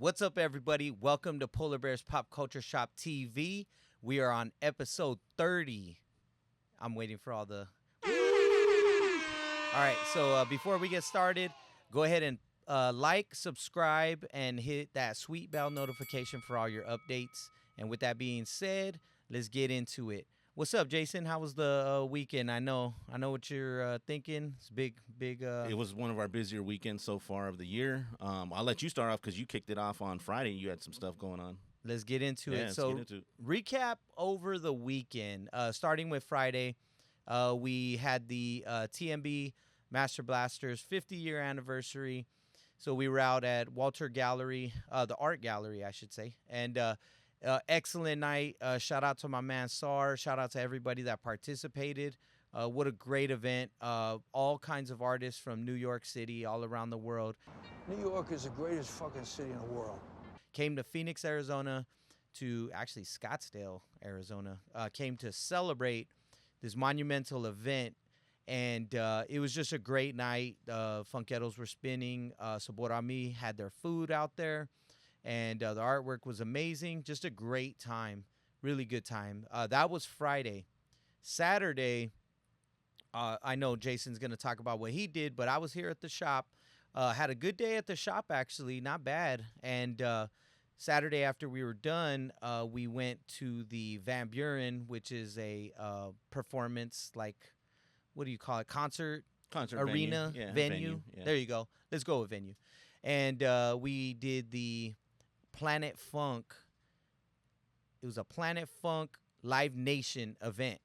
What's up, everybody? Welcome to Polar Bears Pop Culture Shop TV. We are on episode 30. I'm waiting for all the... All right, so before we get started, go ahead and like, subscribe, and hit that sweet bell notification for all your updates. And with that being said, let's get into it. What's up, Jason? How was the weekend? I know what you're thinking. It's big. It was one of our busier weekends so far of the year. I'll let you start off because you kicked it off on Friday. You had some stuff going on. Let's get into it. So, recap over the weekend. Starting with Friday, we had the TMB Master Blasters 50-year anniversary. So we were out at Walter Gallery, the art gallery, I should say, and excellent night. Shout out to my man Sar. Shout out to everybody that participated. What a great event. All kinds of artists from New York City, all around the world. New York is the greatest fucking city in the world. Came to Phoenix, Arizona, to actually Scottsdale, Arizona. Came to celebrate this monumental event. And it was just a great night. Funkeros were spinning. Saborami had their food out there. And the artwork was amazing. Just a great time. Really good time. That was Friday. Saturday, I know Jason's going to talk about what he did, but I was here at the shop. Had a good day at the shop, actually. Not bad. And Saturday after we were done, we went to the Van Buren, which is a performance, like, what do you call it? Concert arena, venue. Yeah. There you go. Let's go with venue. And we did the Planet Funk. It was a Planet Funk Live Nation event.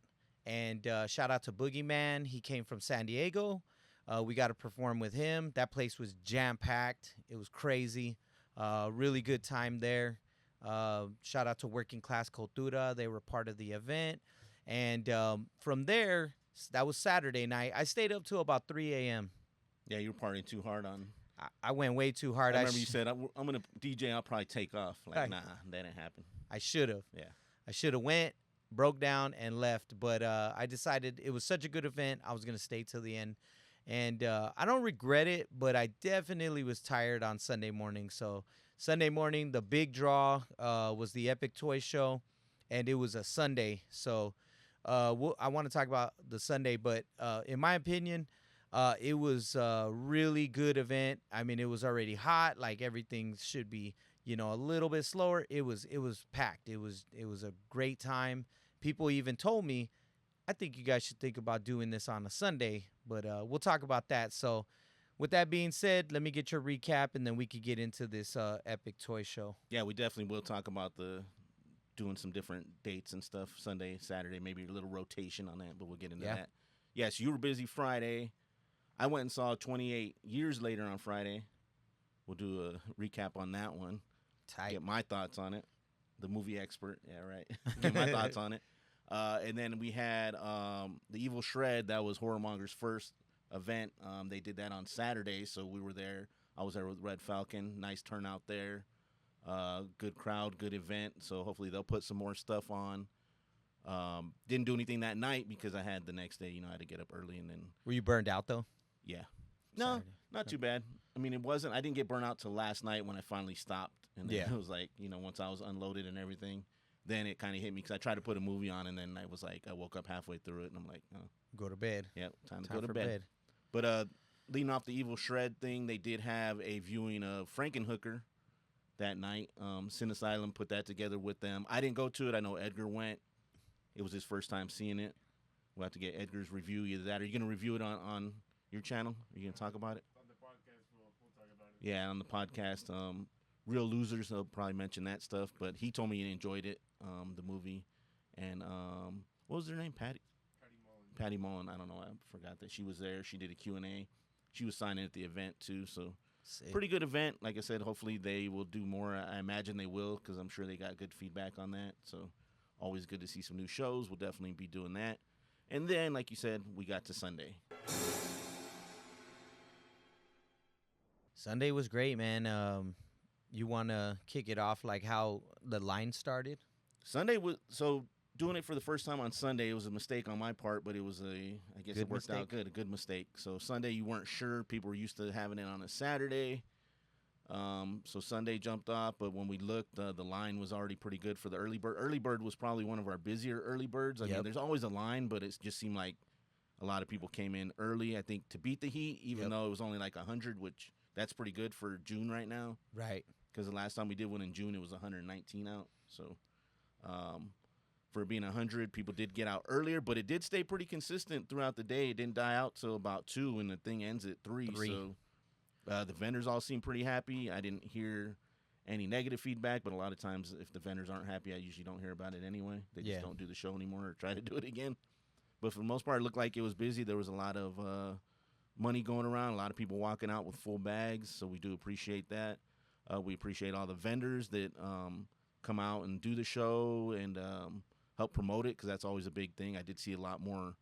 And shout out to Boogeyman. He came from San Diego. We got to perform with him. That place was jam-packed. It was crazy. Really good time there. Shout out to Working Class Cultura. They were part of the event. And from there, that was Saturday night. I stayed up till about 3 a.m. Yeah, you were partying too hard on... I went way too hard. I remember you said, I'm going to DJ, I'll probably take off. Like, nah, that didn't happen. I should have. Yeah. I should have went, broke down, and left. But I decided it was such a good event, I was going to stay till the end. And I don't regret it, but I definitely was tired on Sunday morning. So Sunday morning, the big draw was the Epic Toy Show, and it was a Sunday. So I want to talk about the Sunday, but in my opinion, it was a really good event. I mean, it was already hot. Like, everything should be, a little bit slower. It was packed. It was a great time. People even told me, I think you guys should think about doing this on a Sunday, but we'll talk about that. So with that being said, let me get your recap, and then we could get into this Epic Toy Show. Yeah, we definitely will talk about doing some different dates and stuff, Sunday, Saturday, maybe a little rotation on that, but we'll get into that. Yes, you were busy Friday. I went and saw 28 Years Later on Friday. We'll do a recap on that one. Tight. Get my thoughts on it. The movie expert. Yeah, right. Get my thoughts on it. And then we had the Evil Shred. That was Horrormonger's first event. They did that on Saturday, so we were there. I was there with Red Falcon. Nice turnout there. Good crowd, good event. So hopefully they'll put some more stuff on. Didn't do anything that night because I had the next day. I had to get up early and then. Were you burned out though? Yeah. No, not too bad. I mean, I didn't get burnt out till last night when I finally stopped. And then it was like, once I was unloaded and everything, then it kind of hit me because I tried to put a movie on and then I was like, I woke up halfway through it and I'm like, oh. Go to bed. Yeah, time to go to bed. But leading off the Evil Shred thing, they did have a viewing of Frankenhooker that night. Sin Asylum put that together with them. I didn't go to it. I know Edgar went. It was his first time seeing it. We'll have to get Edgar's review. Either that or are you going to review it on your channel? Are you going to talk about it? On the podcast, we'll talk about it. Yeah, on the podcast. Real Losers, they'll probably mention that stuff. But he told me he enjoyed it, the movie. And what was her name? Patty Mullen. I don't know. I forgot that she was there. She did a Q&A. She was signing at the event, too. So Sick. Pretty good event. Like I said, hopefully they will do more. I imagine they will because I'm sure they got good feedback on that. So always good to see some new shows. We'll definitely be doing that. And then, like you said, we got to Sunday. Sunday was great, man. You want to kick it off like how the line started? Sunday was so doing it for the first time on Sunday. It was a mistake on my part, but it was I guess Good it worked out good. A good mistake. So Sunday you weren't sure. People were used to having it on a Saturday. So Sunday jumped off, but when we looked, the line was already pretty good for the early bird. Early bird was probably one of our busier early birds. I mean, there's always a line, but it just seemed like a lot of people came in early. I think to beat the heat, even though it was only like 100, which that's pretty good for June right now. Right. Because the last time we did one in June, it was 119 out. So for being 100, people did get out earlier, but it did stay pretty consistent throughout the day. It didn't die out till about 2, and the thing ends at 3. So the vendors all seem pretty happy. I didn't hear any negative feedback, but a lot of times if the vendors aren't happy, I usually don't hear about it anyway. They just don't do the show anymore or try to do it again. But for the most part, it looked like it was busy. There was a lot of money going around, a lot of people walking out with full bags, so we do appreciate that. We appreciate all the vendors that come out and do the show and help promote it, because that's always a big thing. I did see a lot more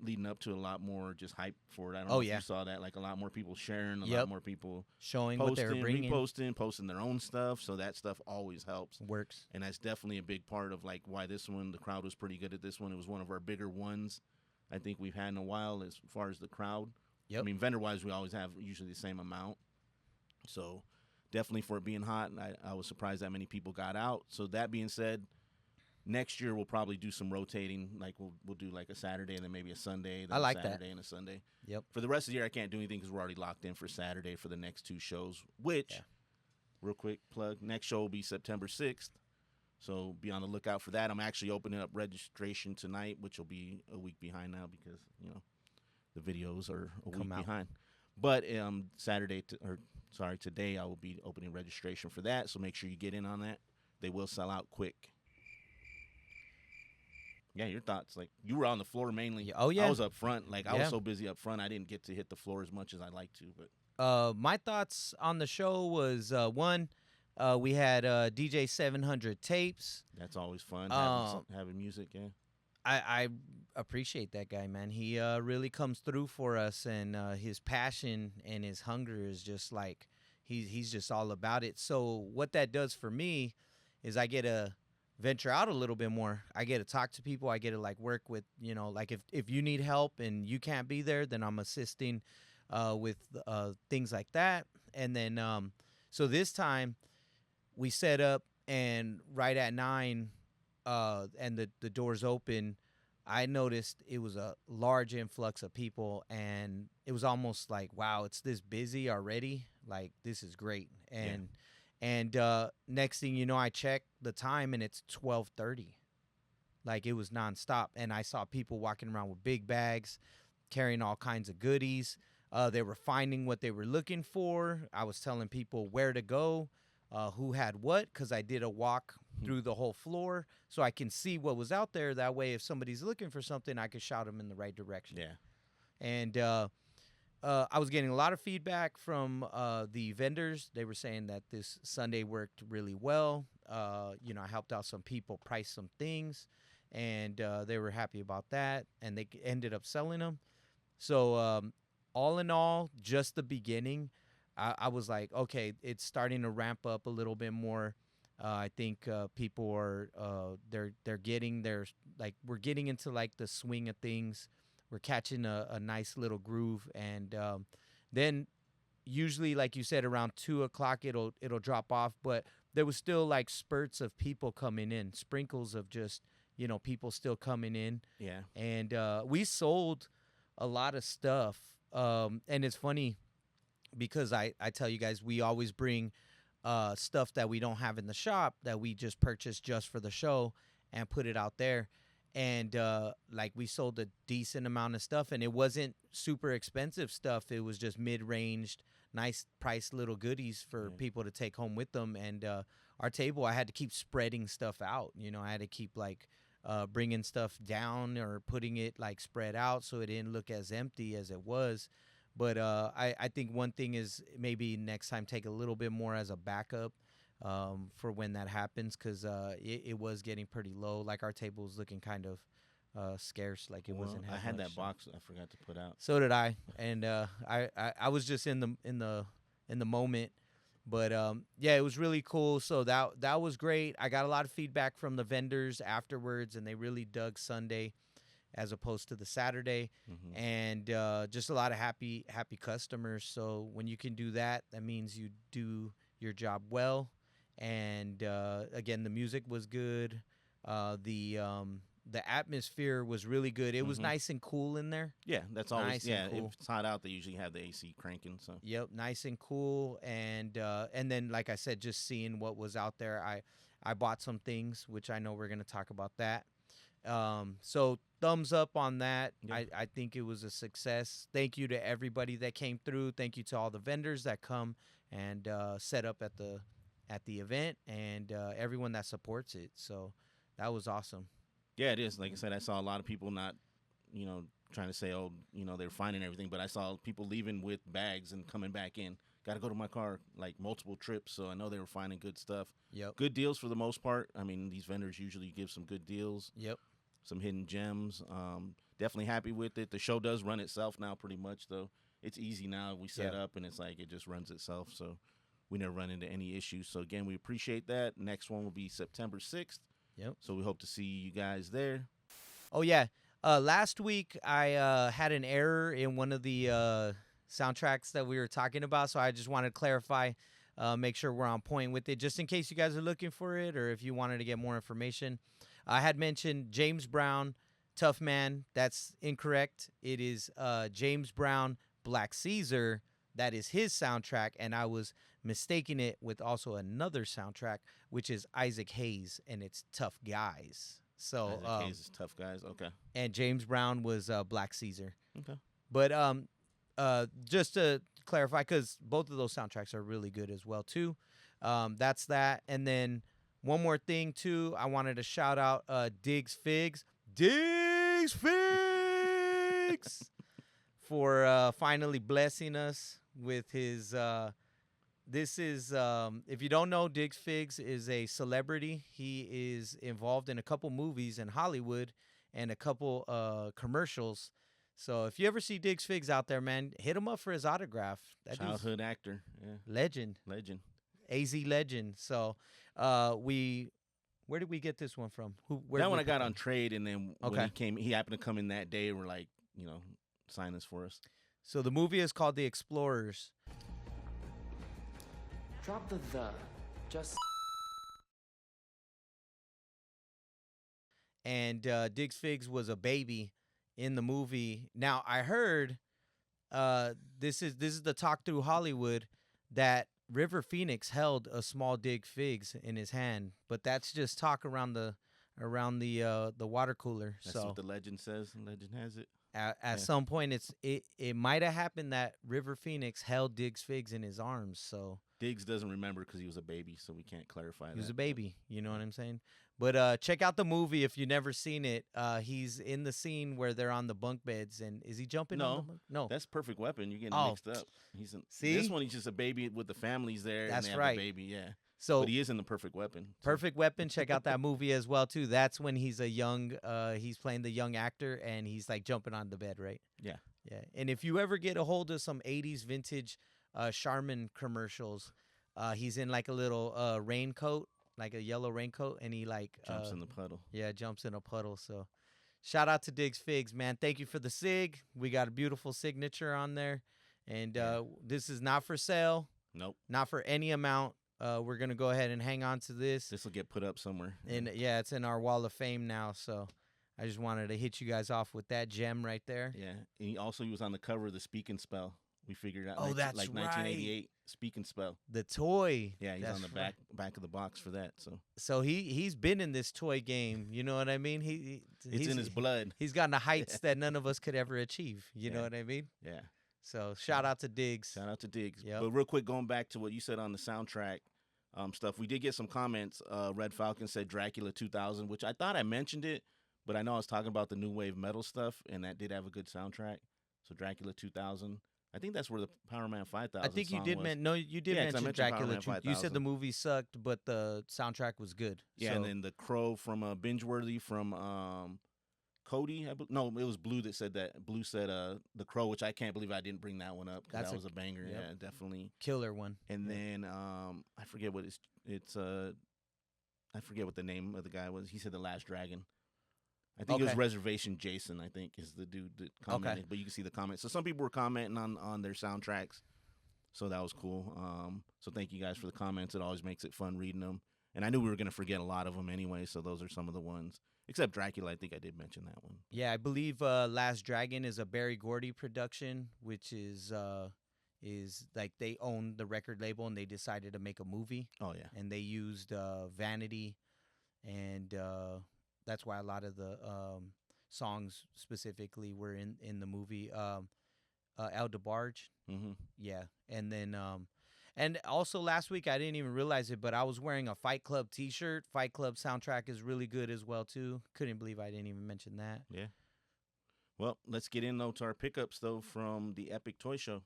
leading up to a lot more just hype for it. I don't know if you saw that, like a lot more people sharing, a lot more people showing posting, what they were bringing, posting their own stuff. So that stuff always helps. Works. And that's definitely a big part of like why this one, the crowd was pretty good at this one. It was one of our bigger ones I think we've had in a while as far as the crowd. I mean, vendor-wise, we always have usually the same amount. So definitely for it being hot, and I was surprised that many people got out. So that being said, next year we'll probably do some rotating. Like we'll do like a Saturday and then maybe a Sunday. Then I like a Saturday that. and a Sunday. Yep. For the rest of the year, I can't do anything because we're already locked in for Saturday for the next 2 shows. Which, real quick plug, next show will be September 6th. So be on the lookout for that. I'm actually opening up registration tonight, which will be a week behind now because the videos are a week behind. But today I will be opening registration for that. So make sure you get in on that. They will sell out quick. Yeah, your thoughts? Like, you were on the floor mainly. Oh, yeah. I was up front. Like, I was so busy up front, I didn't get to hit the floor as much as I'd like to. But my thoughts on the show was, one, we had DJ 700 tapes. That's always fun, having music, yeah. I appreciate that guy, man. He really comes through for us, and his passion and his hunger is just like, he's just all about it. So what that does for me is I get to venture out a little bit more. I get to talk to people. I get to like work with, like if you need help and you can't be there, then I'm assisting with things like that. And then so this time we set up, and right at 9 and the doors open, I noticed it was a large influx of people, and it was almost like, wow, it's this busy already. Like, this is great. And next thing you know, I checked the time, and it's 12:30. Like, it was nonstop. And I saw people walking around with big bags, carrying all kinds of goodies. They were finding what they were looking for. I was telling people where to go, who had what, because I did a walk through the whole floor so I can see what was out there. That way, if somebody's looking for something, I could shout them in the right direction. Yeah. And I was getting a lot of feedback from the vendors. They were saying that this Sunday worked really well. I helped out some people price some things, and they were happy about that, and they ended up selling them. So all in all, just the beginning, I was like, okay, it's starting to ramp up a little bit more. I think people are we're getting into like the swing of things. We're catching a nice little groove, and then usually, like you said, around 2:00 it'll drop off. But there was still like spurts of people coming in, sprinkles of just people still coming in. Yeah, and we sold a lot of stuff, and it's funny because I tell you guys, we always bring stuff that we don't have in the shop that we just purchased just for the show and put it out there. And like, we sold a decent amount of stuff, and it wasn't super expensive stuff. It was just mid-ranged, nice price little goodies for people to take home with them. And our table, I had to keep spreading stuff out. I had to keep like bringing stuff down or putting it like spread out so it didn't look as empty as it was. But I think one thing is maybe next time take a little bit more as a backup for when that happens, because it was getting pretty low. Like, our table was looking kind of scarce. Like, it wasn't. I had that box I forgot to put out. So did I, and I was just in the moment, But yeah, it was really cool. So that was great. I got a lot of feedback from the vendors afterwards, and they really dug Sunday as opposed to the Saturday, and just a lot of happy customers. So when you can do that, that means you do your job well. And again, the music was good. The atmosphere was really good. It was nice and cool in there. Yeah, that's always Nice and cool. If it's hot out, they usually have the AC cranking. So Yep, nice and cool. And then, like I said, just seeing what was out there, I bought some things, which I know we're gonna talk about that. So thumbs up on that. Yeah. I think it was a success. Thank you to everybody that came through. Thank you to all the vendors that come and set up at the event, and everyone that supports it. So that was awesome. yeah, it is. Like I said, I saw a lot of people not, trying to say, oh, they're finding everything, but I saw people leaving with bags and coming back in. Got to go to my car, like multiple trips, so I know they were finding good stuff. Yep. Good deals for the most part. I mean, these vendors usually give some good deals. Yep. Some hidden gems. Definitely happy with it. The show does run itself now pretty much, though. It's easy now. We set up, and it's like it just runs itself, so we never run into any issues. So, again, we appreciate that. Next one will be September 6th. Yep. So we hope to see you guys there. Oh, yeah. Last week, I had an error in one of the soundtracks that we were talking about, so I just wanted to clarify, make sure we're on point with it, just in case you guys are looking for it or if you wanted to get more information. I had mentioned James Brown, Tough Man. That's incorrect. It is James Brown, Black Caesar. That is his soundtrack, and I was mistaking it with also another soundtrack, which is Isaac Hayes, and it's Tough Guys. So Isaac Hayes is Tough Guys. Okay. And James Brown was Black Caesar. Okay. But just to clarify, because both of those soundtracks are really good as well too. That's that. And then one more thing too, I wanted to shout out Diggs Figs for finally blessing us with his. This is, if you don't know, Diggs Figs is a celebrity. He is involved in a couple movies in Hollywood and a couple commercials. So if you ever see Diggs Figs out there, man, hit him up for his autograph. That Childhood actor. Yeah. Legend. AZ legend. So where did we get this one from? That one I got on trade, and then when he happened to come in that day, and we're like, sign this for us. So the movie is called The Explorers. Drop the. Just. And Diggs Figs was a baby in the movie. Now I heard this is the talk through Hollywood that River Phoenix held a small Diggs Figs in his hand, but that's just talk around the water cooler. That's what the legend says. The legend has it. At some point, it might have happened that River Phoenix held Diggs Figs in his arms. So Diggs doesn't remember because he was a baby, so we can't clarify that. He was a baby, you know what I'm saying? But check out the movie if you've never seen it. He's in the scene where they're on the bunk beds, and is he jumping on the bunk? No, that's Perfect Weapon. You're getting mixed up. See? This one, he's just a baby with the families there. That's and they right. Have the baby, yeah. So, but he is in the Perfect Weapon. So. Perfect Weapon. Check out that movie as well too. That's when he's a young. He's playing the young actor, and he's like jumping on the bed, right? Yeah. Yeah. And if you ever get a hold of some '80s vintage Charmin commercials, he's in like a little raincoat, like a yellow raincoat, and he like jumps in the puddle. Yeah, jumps in a puddle. So, shout out to Diggs Figs, man. Thank you for the sig. We got a beautiful signature on there, and this is not for sale. Nope. Not for any amount. We're going to go ahead and hang on to this. This will get put up somewhere. And yeah, it's in our wall of fame now. So I just wanted to hit you guys off with that gem right there. Yeah. And he was on the cover of the Speak and Spell. We figured out that's like right. 1988 Speak and Spell. The toy. Yeah, he's on the back of the box for that. So he's been in this toy game. You know what I mean? It's in his blood. He's gotten to heights that none of us could ever achieve. You know what I mean? Yeah. So shout out to Diggs. Shout out to Diggs. Yep. But real quick, going back to what you said on the soundtrack stuff, we did get some comments. Red Falcon said Dracula 2000, which I thought I mentioned it, but I know I was talking about the new wave metal stuff, and that did have a good soundtrack. So Dracula 2000. I think that's where the Power Man 5000 I think you did mention Dracula. You said the movie sucked, but the soundtrack was good. Yeah, so. And then the Crow from Bingeworthy from Cody. No, it was Blue that said that. Blue said The Crow, which I can't believe I didn't bring that one up because that was a banger. Yep. Yeah, definitely. Killer one. And then I forget what I forget what the name of the guy was. He said The Last Dragon. I think it was Reservation Jason, I think, is the dude that commented. But you can see the comments. So some people were commenting on their soundtracks. So that was cool. So thank you guys for the comments. It always makes it fun reading them. And I knew we were going to forget a lot of them anyway, so those are some of the ones. Except Dracula, I think I did mention that one. Yeah, I believe Last Dragon is a Barry Gordy production, which is like they own the record label and they decided to make a movie. Oh, yeah. And they used Vanity, and that's why a lot of the songs specifically were in the movie. El DeBarge. Mm-hmm. Yeah. And then and also last week I didn't even realize it, but I was wearing a Fight Club t-shirt. Fight Club soundtrack is really good as well too. Couldn't believe I didn't even mention that. Yeah. Well, let's get in though to our pickups though from the Epic Toy Show.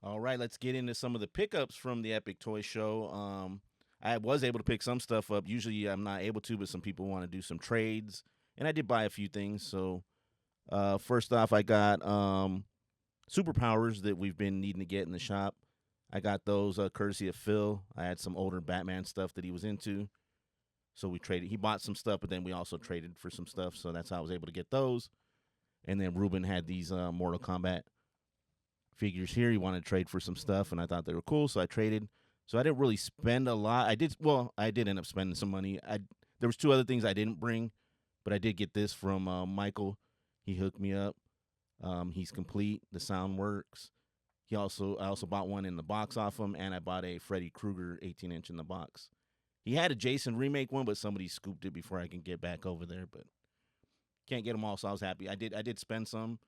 All right, let's get into some of the pickups from the Epic Toy Show. I was able to pick some stuff up. Usually I'm not able to, but some people want to do some trades, and I did buy a few things. So first off, I got superpowers that we've been needing to get in the shop. I got those courtesy of Phil. I had some older Batman stuff that he was into. So we traded. He bought some stuff, but then we also traded for some stuff. So that's how I was able to get those. And then Ruben had these Mortal Kombat figures here. He wanted to trade for some stuff, and I thought they were cool, so I traded. So I didn't really spend a lot. I did end up spending some money. There was two other things I didn't bring, but I did get this from Michael. He hooked me up. He's complete. The sound works. I also bought one in the box off him, and I bought a Freddy Krueger 18-inch in the box. He had a Jason remake one, but somebody scooped it before I can get back over there. But can't get them all, so I was happy. I did spend some,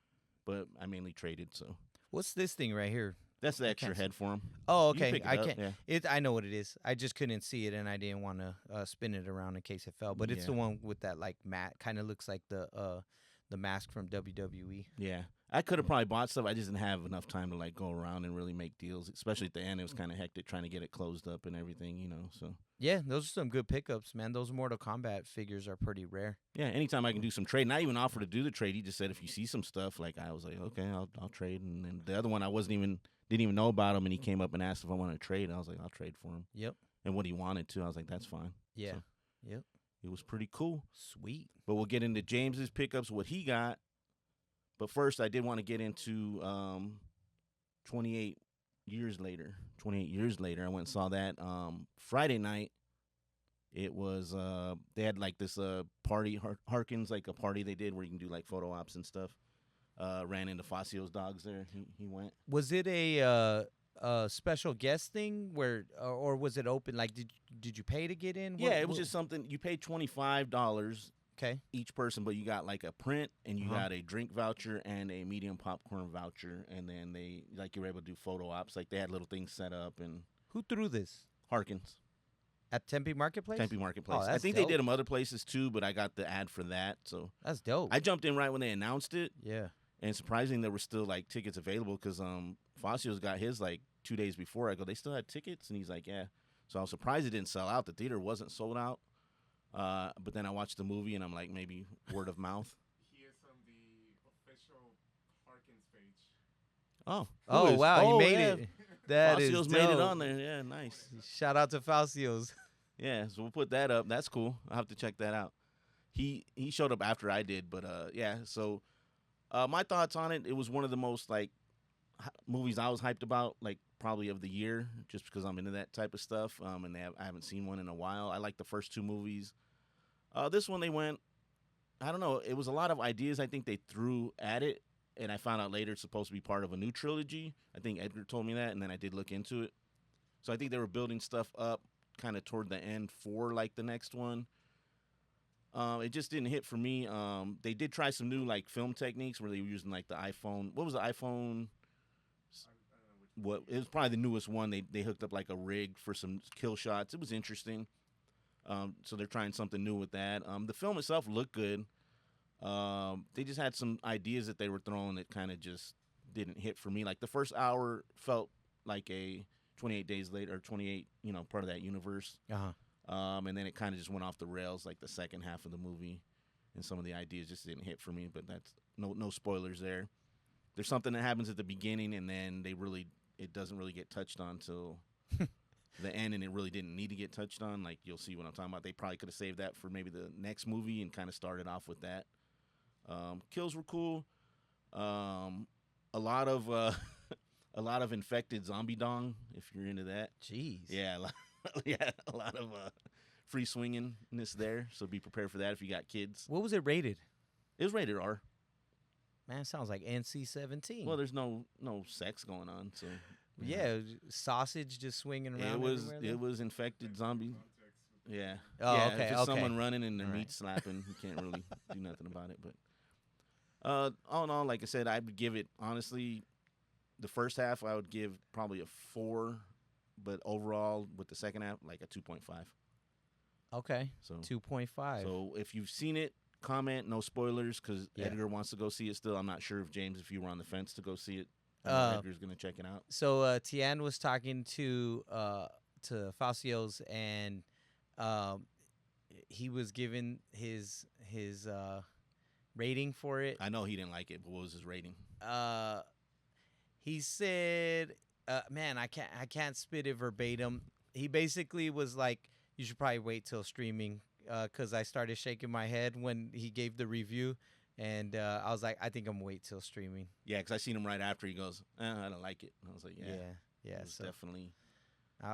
but I mainly traded. So What's this thing right here? that's the extra head for him. Oh, You can okay. pick it I up, can't. yeah. I know what it is. I just couldn't see it, and I didn't want to spin it around in case it fell. But it's the Yeah. one with that like matte, kind of looks like the mask from WWE. Yeah, I could have probably bought stuff. I just didn't have enough time to like go around and really make deals, especially at the end. It was kind of hectic trying to get it closed up and everything, So Yeah, those are some good pickups, man. Those Mortal Kombat figures are pretty rare. yeah, anytime I can do some trade. And I even offered to do the trade. He just said if you see some stuff, like I was like, okay, I'll trade. And then the other one I didn't even know about him, and he came up and asked if I wanted to trade. I was like, I'll trade for him. Yep. And what he wanted to, I was like, that's fine. Yeah. So Yep. it was pretty cool. Sweet. But we'll get into James's pickups, what he got. But first, I did want to get into 28 years later. 28 years later, I went and saw that Friday night. It was they had like this party, Harkins, like a party they did where you can do like photo ops and stuff. Ran into Facio's dogs there. He went. Was it a special guest thing where, or was it open? Like, did you pay to get in? Yeah, it was just something. You paid $25 okay. each person, but you got like a print and you got a drink voucher and a medium popcorn voucher, and then you were able to do photo ops. Like they had little things set up. And Who threw this? Harkins. At Tempe Marketplace? Tempe Marketplace. Oh, I that's think dope. they did them other places too, but I got the ad for that. So That's dope. I jumped in right when they announced it. Yeah. And surprising, there were still like tickets available because Facio's got his like 2 days before. I go, they still had tickets? And he's like, yeah. So I was surprised it didn't sell out. The theater wasn't sold out. But then I watched the movie and I'm like, maybe word of mouth. He is on the official Harkins page. Oh. Oh, wow. You made yeah. it. That is Facio's dope. made it on there. Yeah, nice. Shout out to Falcio's. Yeah, so we'll put that up. That's cool. I'll have to check that out. He showed up after I did, but yeah. So my thoughts on it, it was one of the most like movies I was hyped about, like probably of the year, just because I'm into that type of stuff. And I haven't seen one in a while. I like the first two movies. This one they went, I don't know. It was a lot of ideas I think they threw at it, and I found out later it's supposed to be part of a new trilogy. I think Edgar told me that, and then I did look into it. So I think they were building stuff up kind of toward the end for like the next one. It just didn't hit for me. They did try some new like film techniques where they were using like the iPhone. What was the iPhone? What it was probably the newest one. They hooked up like a rig for some kill shots. It was interesting. So they're trying something new with that. The film itself looked good. They just had some ideas that they were throwing that kind of just didn't hit for me. Like the first hour felt like a 28 Days Later, or 28, part of that universe. Uh-huh. And then it kind of just went off the rails like the second half of the movie. and some of the ideas just didn't hit for me. But that's no spoilers there. There's something that happens at the beginning, and then it doesn't really get touched on till the end, and it really didn't need to get touched on. Like, you'll see what I'm talking about. They probably could have saved that for maybe the next movie and kind of started off with that. Kills were cool. A lot of infected zombie dong, if you're into that. Jeez. Yeah, a lot of free swingingness there. So be prepared for that if you got kids. What was it rated? It was rated R. Man, it sounds like NC-17. Well, there's no sex going on, so yeah, sausage just swinging around. It was infected zombie. Yeah. Oh, yeah, okay. If it's okay. someone running and their All right. meat slapping, you can't really do nothing about it. But all in all, like I said, I would give it, honestly, the first half I would give probably a 4, but overall with the second half, like a 2.5. Okay. So 2.5. So if you've seen it, comment, no spoilers, because Yeah. Edgar wants to go see it still. I'm not sure if James, if you were on the fence to go see it. Edgar's going to check it out. So Tian was talking to Facios, and he was giving his rating for it. I know he didn't like it, but what was his rating? He said, "Man, I can't spit it verbatim." He basically was like, "You should probably wait till streaming," because I started shaking my head when he gave the review, and I was like, "I think I'm gonna wait till streaming." Yeah, because I seen him right after. He goes, I don't like it. And I was like, yeah. It was So definitely.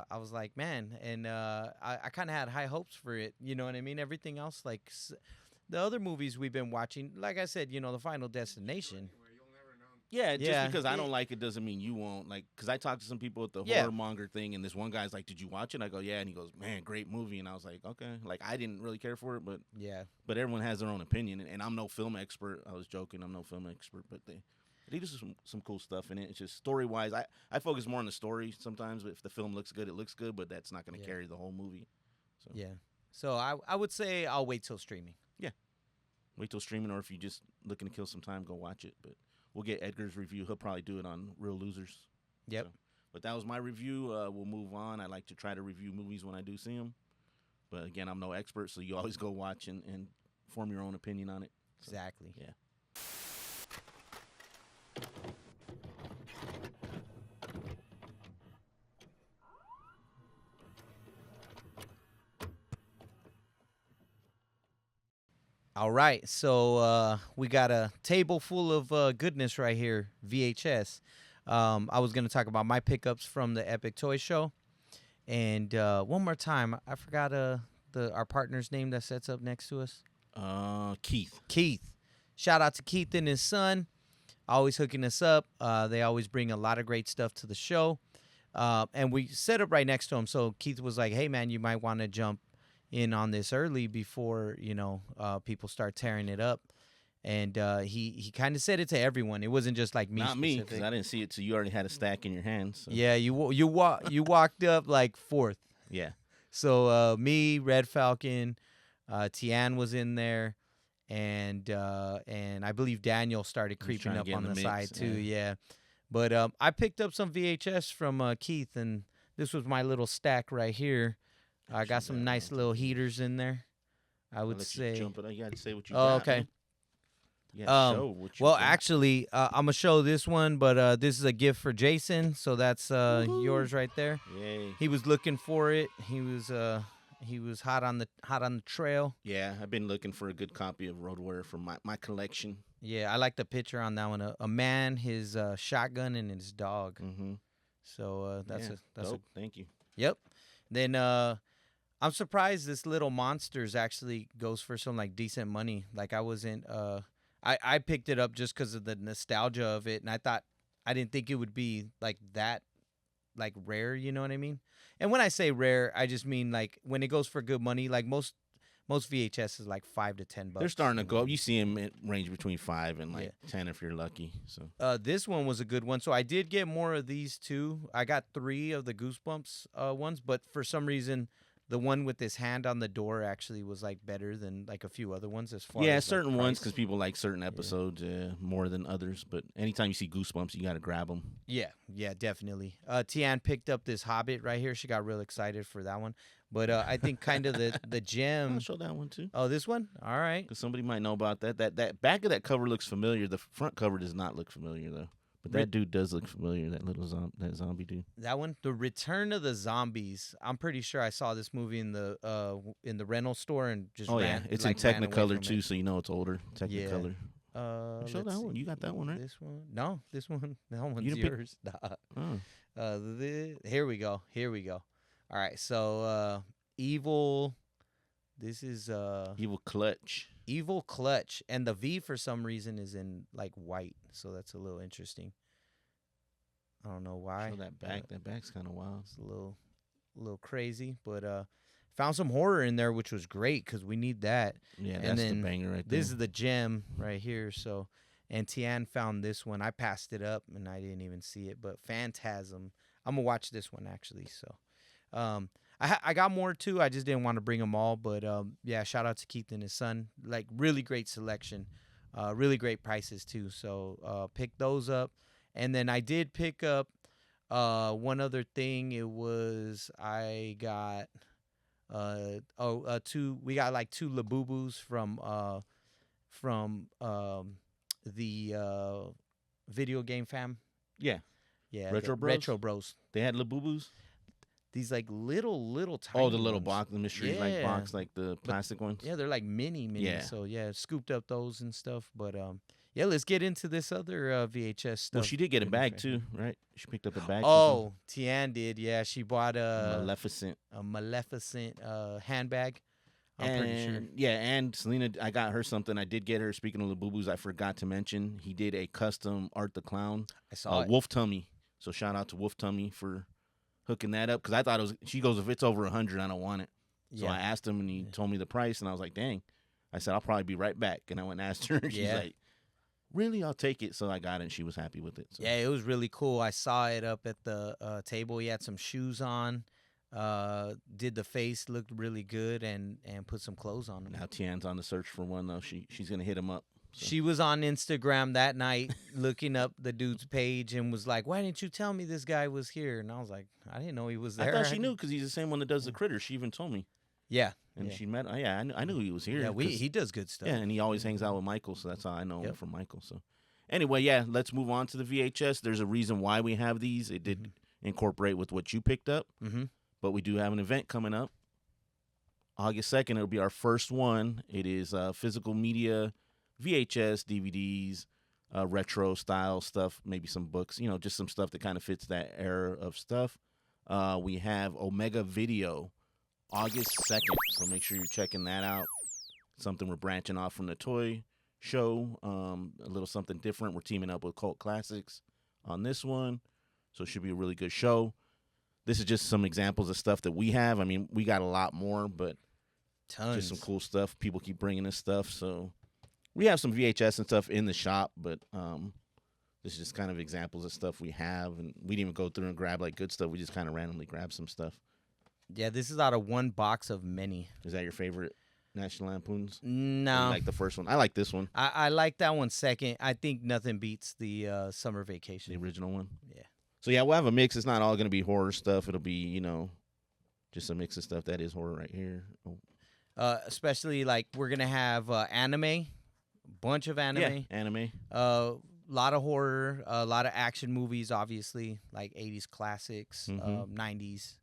I was like, man, and I kind of had high hopes for it. You know what I mean? Everything else, like the other movies we've been watching, like I said, the Final Destination. Anyway, you'll never know. Yeah, just Yeah. because I don't like it doesn't mean you won't. Like, because I talked to some people at the Yeah. horrormonger thing, and this one guy's like, "Did you watch it?" I go, "Yeah," and he goes, "Man, great movie." And I was like, "Okay." Like, I didn't really care for it, but Yeah. everyone has their own opinion, and I'm no film expert. I was joking, I'm no film expert, but they do some cool stuff in it. It's just story wise, I focus more on the story sometimes. But if the film looks good, it looks good, but that's not going to Yeah. carry the whole movie. So Yeah. So I would say I'll wait till streaming. wait till streaming, or if you're just looking to kill some time, go watch it. But we'll get Edgar's review. He'll probably do it on Real Losers. Yep. So, but that was my review. We'll move on. I like to try to review movies when I do see them. But again, I'm no expert, so you always go watch and form your own opinion on it. So, Exactly. yeah. All right, so we got a table full of goodness right here, VHS. I was going to talk about my pickups from the Epic Toy Show. And one more time, I forgot our partner's name that sets up next to us. Keith. Keith. Shout out to Keith and his son, always hooking us up. They always bring a lot of great stuff to the show. And we set up right next to him. So Keith was like, hey, man, you might want to jump in on this early before, people start tearing it up. And he kind of said it to everyone. It wasn't just like me. Not me, specific. because I didn't see it, so you already had a stack in your hands. So. Yeah, you walked up like fourth. Yeah. So me, Red Falcon, Tian was in there, and I believe Daniel started He's creeping trying to up get in on the the mix, side too. yeah. Yeah, but I picked up some VHS from Keith, and this was my little stack right here. I got some nice little heaters in there. I would say. Jump it. You got to say what you Oh, got. okay. Man. You gotta show what you Well, got. actually, I'm gonna show this one, but this is a gift for Jason, so that's yours right there. Yay. He was looking for it. He was hot on the trail. Yeah, I've been looking for a good copy of Road Warrior for my collection. Yeah, I like the picture on that one. A man, his shotgun, and his dog. Mm-hmm. So that's dope. Thank you. Yep. Then I'm surprised this little monsters actually goes for some like decent money. Like I wasn't. I picked it up just because of the nostalgia of it, and I didn't think it would be like that, like rare. You know what I mean? And when I say rare, I just mean like when it goes for good money. Like most VHS is like $5 to $10. They're starting to go up. You see them range between 5 and like 10 if you're lucky. So this one was a good one. So I did get more of these too. I got 3 of the Goosebumps ones, but for some reason the one with his hand on the door actually was like better than like a few other ones as far Yeah, as certain like, ones price. because people like certain episodes more than others. But anytime you see Goosebumps, you got to grab them. Yeah, definitely. Tian picked up this Hobbit right here. She got real excited for that one. But I think kind of the I'll gem. show that one too. Oh, this one? All right. Because somebody might know about that. That back of that cover looks familiar. The front cover does not look familiar though. But that dude does look familiar. That little that zombie dude. That one, The Return of the Zombies. I'm pretty sure I saw this movie in the rental store and just It's like, in ran away Technicolor from too, it. so you know it's older. Technicolor. Show Let's that one. see. You got that one, right? This one? No, this one. That one's didn't pick- yours. Nah. Oh. Here we go. All right, so Evil. This is Evil Clutch. Evil Clutch, and the V for some reason is in like white, so that's a little interesting. I don't know why. Show that back. That back's kind of wild. It's a little crazy, but found some horror in there, which was great because we need that. Yeah, And that's the then banger right there. This is the gem right here. So, and Tian found this one. I passed it up and I didn't even see it, but Phantasm. I'm gonna watch this one actually. So, I got more too. I just didn't want to bring them all, but yeah, shout out to Keith and his son. Like really great selection, really great prices too. So pick those up, and then I did pick up one other thing. It was I got two. We got like two Labubus from the video game fam. Yeah. Yeah, Retro Bros? Bros. They had Labubus. These like little tiny. Oh, the little ones. box, the mystery like Yeah. box, like the plastic ones. Yeah, they're like mini. Yeah. So yeah, scooped up those and stuff. But yeah, let's get into this other VHS stuff. Well, she did get a bag too, right? She picked up a bag. Oh, Tian did. Yeah, she bought Maleficent. a Maleficent handbag. I'm pretty sure. Yeah, and Selena, I got her something. I did get her. Speaking of the boo-boos, I forgot to mention he did a custom Art the Clown. I saw it. Wolf Tummy. So shout out to Wolf Tummy for hooking that up because I thought it was. She goes, if it's over 100, I don't want it. So Yeah. I asked him and he told me the price, and I was like, dang. I said I'll probably be right back, and I went and asked her, and she's Yeah. like, really, I'll take it. So I got it, and she was happy with it. So. Yeah, it was really cool. I saw it up at the table. He had some shoes on. Did the face, looked really good, and put some clothes on him. Now Tian's on the search for one though. She's gonna hit him up. So. She was on Instagram that night looking up the dude's page and was like, "Why didn't you tell me this guy was here?" And I was like, "I didn't know he was there." I thought she knew because he's the same one that does the critters. She even told me. Yeah, And yeah. she met. Yeah, I knew he was here. Yeah, 'cause- he does good stuff. Yeah, and he always hangs out with Michael, so that's how I know him Yep. from Michael. So, anyway, yeah, let's move on to the VHS. There's a reason why we have these. It did incorporate with what you picked up, but we do have an event coming up. August 2nd, it'll be our first one. It is physical media, VHS, DVDs, retro style stuff, maybe some books, just some stuff that kind of fits that era of stuff. We have Omega Video, August 2nd, so make sure you're checking that out. Something we're branching off from the toy show, a little something different. We're teaming up with Cult Classics on this one, so it should be a really good show. This is just some examples of stuff that we have. I mean, we got a lot more, but Tons. just some cool stuff. People keep bringing us stuff, so we have some VHS and stuff in the shop, but this is just kind of examples of stuff we have, and we didn't even go through and grab like good stuff. We just kind of randomly grabbed some stuff. Yeah, this is out of one box of many. Is that your favorite National Lampoons? Or No, you like the first one? I like this one, I like that one second. I think nothing beats the Summer the Vacation. original one. Yeah. So yeah, we'll have a mix. It's not all going to be horror stuff. It'll be, just a mix of stuff that is horror right here. Oh. Especially like we're gonna have anime, bunch of anime. Yeah, anime. Lot of horror, a lot of action movies, obviously, like 80s classics, 90s,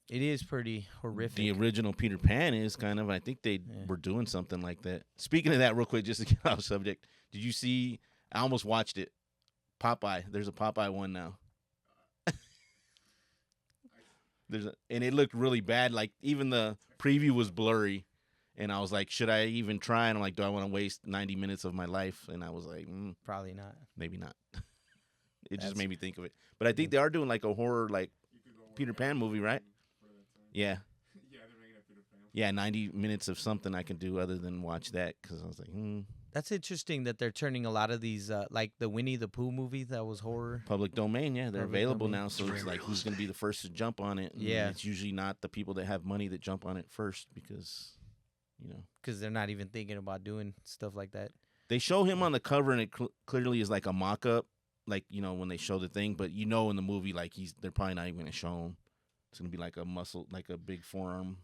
It is pretty horrific. The original Peter Pan is kind of, I think they were doing something like that. Speaking of that real quick, just to get off subject, did you see, I almost watched it, Popeye. There's a Popeye one now. And it looked really bad. Like, even the preview was blurry. And I was like, should I even try? And I'm like, do I want to waste 90 minutes of my life? And I was like, Probably not. maybe not. It just made me think of it. But I think they are doing like a horror, like Peter Pan movie, right? Yeah. Yeah, they're making a Peter Pan. Yeah, 90 minutes of something I can do other than watch that, because I was like, That's interesting that they're turning a lot of these, like the Winnie the Pooh movie that was horror. Public domain, yeah, they're Public available domain. now. So it's like, who's gonna be the first to jump on it? And Yeah. it's usually not the people that have money that jump on it first because, Because they're not even thinking about doing stuff like that. they show him on the cover and it clearly is like a mock-up, like when they show the thing. But in the movie, like they're probably not even gonna show him. It's gonna be like a muscle, like a big forearm,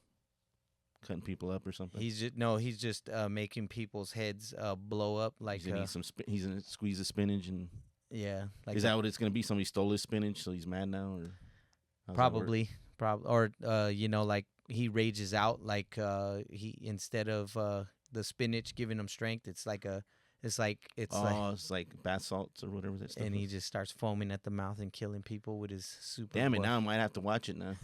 cutting people up or something. He's just making people's heads blow up. Like He's gonna eat he's gonna squeeze the spinach and. yeah, like Is that what it's gonna be? Somebody stole his spinach, so he's mad now, or how's that work? probably or like he rages out, like he instead of the spinach giving him strength, it's like it's like bath salts or whatever that stuff and he is. just starts foaming at the mouth and killing people with his super. Damn it! glove. Now I might have to watch it now.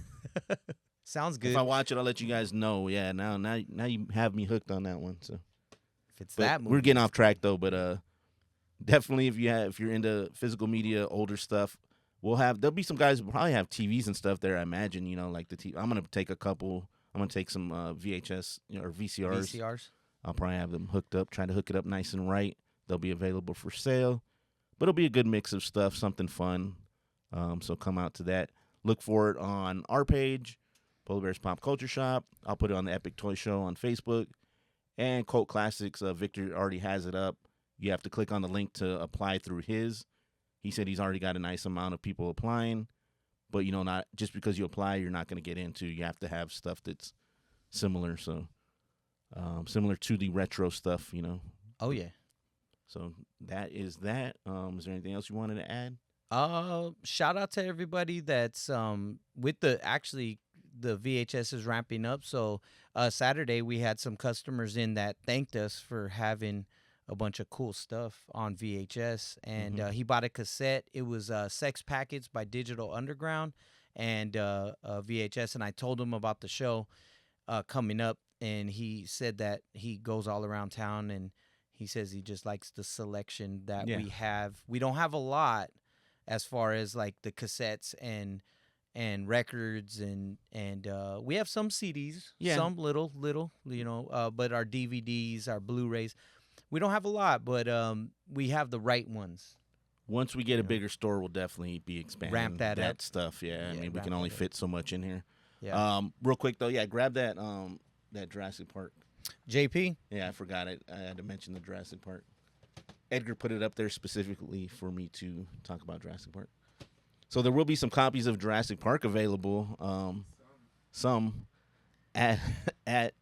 Sounds good. If I watch it, I'll let you guys know. Yeah, now you have me hooked on that one. So If it's but that movie, we're getting off track though. But definitely if you're into physical media, older stuff, there'll be some guys who probably have TVs and stuff there. I imagine like the TV. I'm gonna take a couple. I'm gonna take some VHS or VCRs. VCRs. I'll probably have them hooked up, try to hook it up nice and right. They'll be available for sale. But it'll be a good mix of stuff, something fun. So come out to that. Look for it on our page, Polar Bears Pop Culture Shop. I'll put it on the Epic Toy Show on Facebook. And Cult Classics, Victor already has it up. You have to click on the link to apply through his. He said he's already got a nice amount of people applying. But, not just because you apply, you're not going to get into. You have to have stuff that's similar. So similar to the retro stuff, Oh yeah. So that is that. Is there anything else you wanted to add? Shout out to everybody that's with the VHS is ramping up. So Saturday we had some customers in that thanked us for having a bunch of cool stuff on VHS, and he bought a cassette. It was Sex Packets by Digital Underground and VHS, and I told him about the show coming up, and he said that he goes all around town and he says he just likes the selection that we have. We don't have a lot as far as like the cassettes and records and we have some CDs, some little, but our DVDs, our Blu-rays, we don't have a lot, but we have the right ones. Once we get a bigger store, we'll definitely be expanding Ramp that up. stuff. Yeah, I mean we can only fit so much in here. Yeah. Real quick though, grab that Jurassic Park. JP? Yeah, I forgot it. I had to mention the Jurassic Park. Edgar put it up there specifically for me to talk about Jurassic Park. So there will be some copies of Jurassic Park available, some at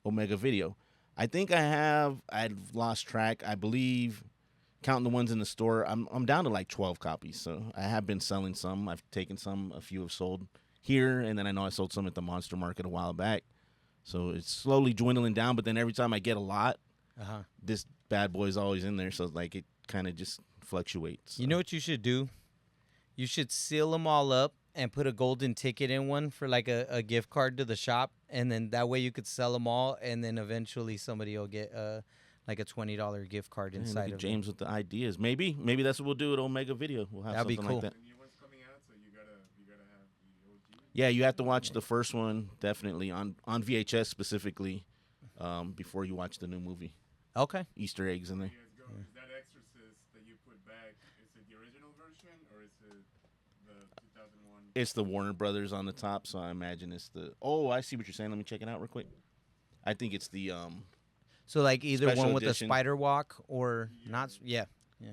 Omega Video. I think I've lost track. I believe, counting the ones in the store, I'm down to like 12 copies. So I have been selling some. I've taken some. A few have sold here, and then I know I sold some at the Monster Market a while back. So it's slowly dwindling down, but then every time I get a lot, this bad boy's always in there. So like it kind of just fluctuates. So. You know what you should do? You should seal them all up and put a golden ticket in one for like a gift card to the shop, and then that way you could sell them all, and then eventually somebody will get like a $20 gift card inside of James it. with the ideas. Maybe that's what we'll do at Omega Video. We'll have That'd be something cool. like that. The new one's coming out, so you gotta have the OG. Yeah, you have to watch the first one definitely on VHS specifically before you watch the new movie. Okay. Easter eggs in there. You guys go. Is that Exorcist that you put back? Is it the original version or is it the 2001? It's the Warner Brothers on the top, so I imagine it's the. Oh, I see what you're saying. Let me check it out real quick. I think it's the So like either Special one with edition. the spider walk or not. Yeah.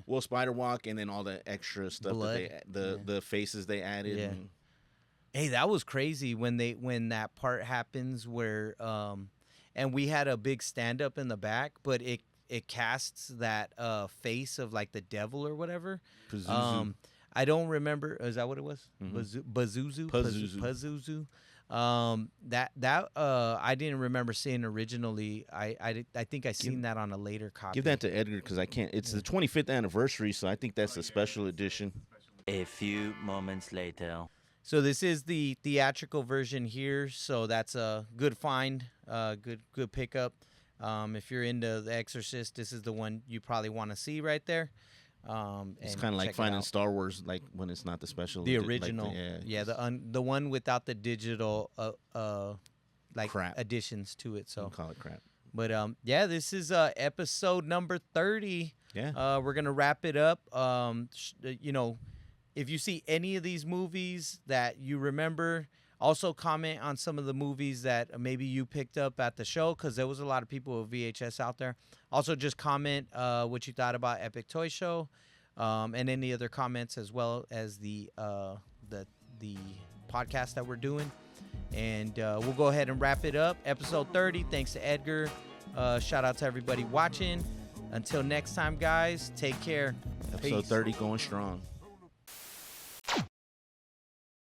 well Spider Walk and then all the extra stuff Blood. that the faces they added. Yeah. And, Hey, that was crazy when that part happens where and we had a big stand up in the back, but it casts that face of like the devil or whatever. Pazuzu. I don't remember. Is that what it was? Mhm. Pazuzu. Pazuzu. That I didn't remember seeing originally. I think I seen that on a later copy. Give that to Edgar because I can't. It's the 25th anniversary, so I think that's a special edition. A few moments later. So this is the theatrical version here. So that's a good find, good pickup. If you're into The Exorcist, this is the one you probably want to see right there. It's And kind of like check it finding out. Star Wars, like when it's not the special. The like original, the one without the digital like Crap. additions to it. So So call it crap. But yeah, this is episode number 30. Yeah. We're gonna wrap it up. You know, if you see any of these movies that you remember, also comment on some of the movies that maybe you picked up at the show, because there was a lot of people with VHS out there. Also, just comment what you thought about Epic Toy Show, and any other comments, as well as the podcast that we're doing. And we'll go ahead and wrap it up. Episode 30. Thanks to Edgar. Shout out to everybody watching. Until next time, guys, take care. Episode Peace. 30 going strong.